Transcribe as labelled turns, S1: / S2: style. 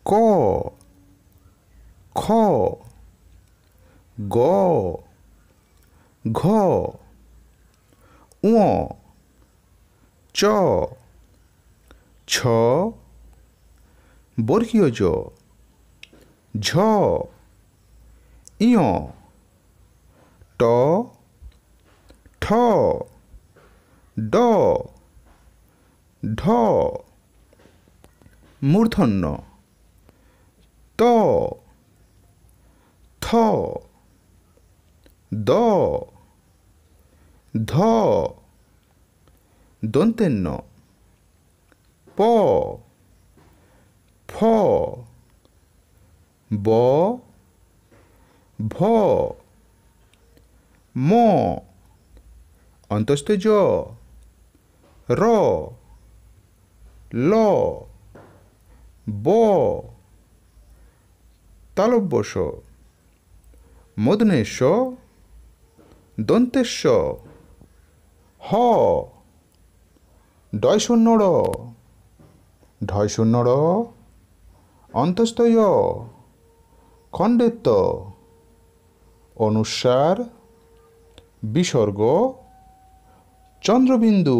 S1: ক খ গ ঘ ঙ চ ছ বর্গীয় জ ঝ ইয় ট ঠ ড ঢ মূর্ধন্য ত থ দ ধ দন্তেন্ন প ফ ব ভ ম অন্তস্থ জ র ল ব তালব্য শ মূর্ধন্য ষ দন্তেশ্ব হ ডয় শূন্য র ঢয় শূন্য র অন্তস্থ য় খণ্ডেত্ব অনুস্বার বিসর্গ চন্দ্রবিন্দু।